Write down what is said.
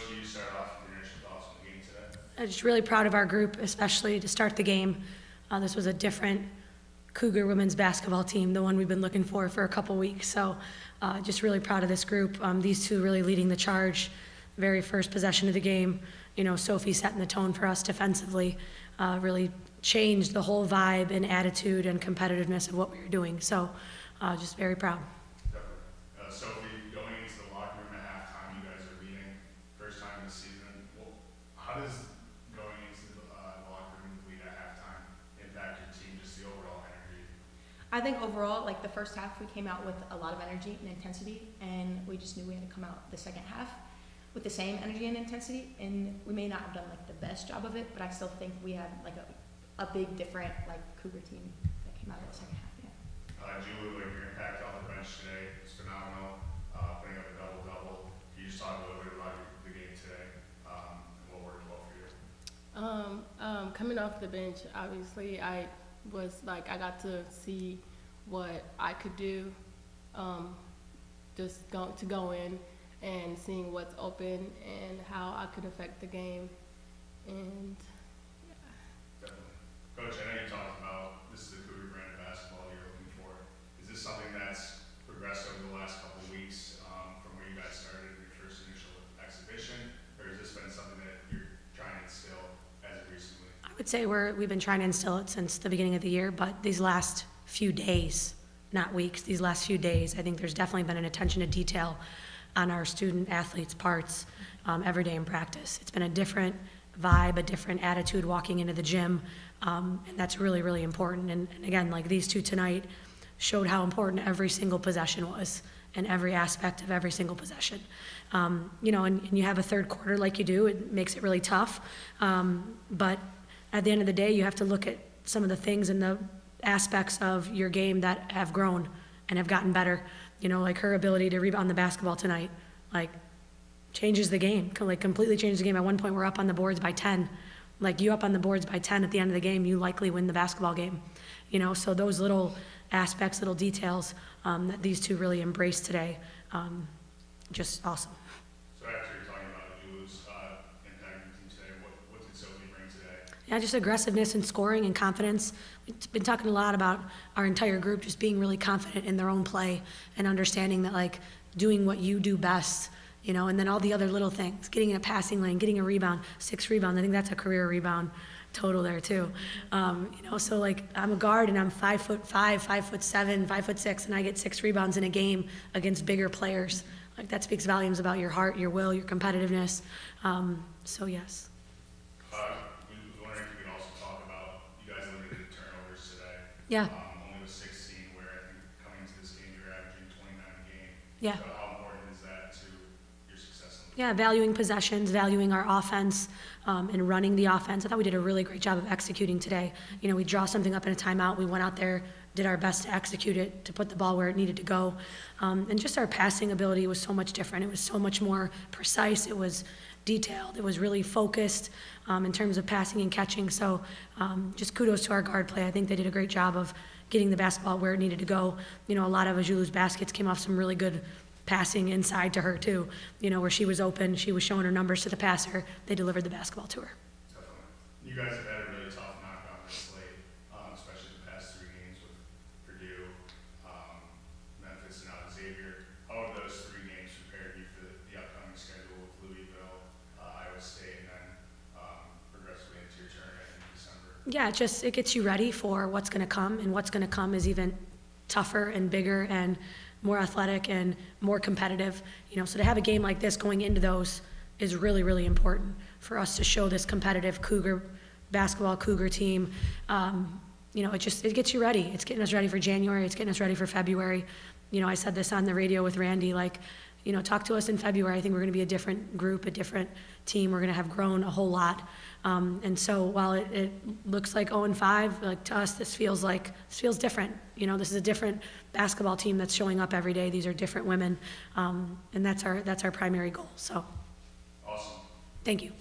Coach, you start off with your initial thoughts on the game today. I'm just really proud of our group, especially to start the game. This was a different Cougar women's basketball team, the one we've been looking for a couple weeks. So just really proud of this group. These two really leading the charge. Very first possession of the game, you know, Sofie setting the tone for us defensively, really changed the whole vibe and attitude and competitiveness of what we were doing. So just very proud. Sofie, going into the locker room at halftime, you guys are leading, first time in the season. Well, how does going into the locker room lead at halftime impact your team, just the overall energy? I think overall, like the first half, we came out with a lot of energy and intensity, and we just knew we had to come out the second half with the same energy and intensity. And we may not have done like the best job of it, but I still think we had like a big different like Cougar team that came out of the second half. Yeah. Ajulu, like your impact off the bench today is phenomenal. Putting up a double-double. Can you just talk a little bit about the game today and what worked well for you? Coming off the bench, obviously, I got to see what I could do, just to go in and seeing what's open and how I could affect the game, and yeah. Definitely. Coach, I know you talked about this is the Cougar brand of basketball you're looking for. Is this something that's progressed over the last couple of weeks from where you guys started in your first initial exhibition, or has this been something that you're trying to instill as of recently? I would say we've been trying to instill it since the beginning of the year, but these last few days, not weeks, these last few days, I think there's definitely been an attention to detail on our student athletes' parts every day in practice. It's been a different vibe, a different attitude walking into the gym, and that's really, really important. And again, like these two tonight showed how important every single possession was and every aspect of every single possession. You know, and you have a third quarter like you do, it makes it really tough. But at the end of the day, you have to look at some of the things and the aspects of your game that have grown and have gotten better. You know, like her ability to rebound the basketball tonight, like changes the game, like completely changes the game. At one point, we're up on the boards by 10. Like you up on the boards by 10 at the end of the game, you likely win the basketball game. You know, so those little aspects, little details that these two really embraced today, just awesome. So after you're talking about Ajulu's impact on the team today, what did Sofie bring today? Yeah, just aggressiveness and scoring and confidence. We've been talking a lot about our entire group just being really confident in their own play and understanding that like doing what you do best, you know, and then all the other little things, getting in a passing lane, getting a rebound, 6 rebounds. I think that's a career rebound total there too. You know, so like I'm a guard and I'm 5'5", 5'7", 5'6", and I get 6 rebounds in a game against bigger players. Like that speaks volumes about your heart, your will, your competitiveness. So yes. I was wondering if you could also talk about, you guys limited turnovers today. Yeah. Only with 16, where I think coming into this game you're averaging 29 a game. Yeah. So how important is that to your success? Yeah, valuing possessions, valuing our offense, and running the offense. I thought we did a really great job of executing today. You know, we draw something up in a timeout, we went out there, did our best to execute it, to put the ball where it needed to go. And just our passing ability was so much different. It was so much more precise. It was detailed. It was really focused in terms of passing and catching. So just kudos to our guard play. I think they did a great job of getting the basketball where it needed to go. You know, a lot of Ajulu's baskets came off some really good passing inside to her too. You know, where she was open, she was showing her numbers to the passer. They delivered the basketball to her. Definitely. You guys have had a really tough knockout this slate, especially the past 3 games with Purdue, Memphis, and now Xavier. How have those 3 games prepared you for the upcoming schedule with Louisville, Iowa State, and then progressively into your tournament in December? Yeah, it gets you ready for what's going to come, and what's going to come is even tougher and bigger and more athletic and more competitive. You know, so to have a game like this going into those is really, really important for us to show this competitive Cougar basketball, Cougar team. You know, it gets you ready. It's getting us ready for January. It's getting us ready for February. You know, I said this on the radio with Randy, like, you know, talk to us in February. I think we're going to be a different group, a different team. We're going to have grown a whole lot. And so while it looks like 0-5, like to us, this feels different. You know, this is a different basketball team that's showing up every day. These are different women, and that's our primary goal. So, awesome. Thank you.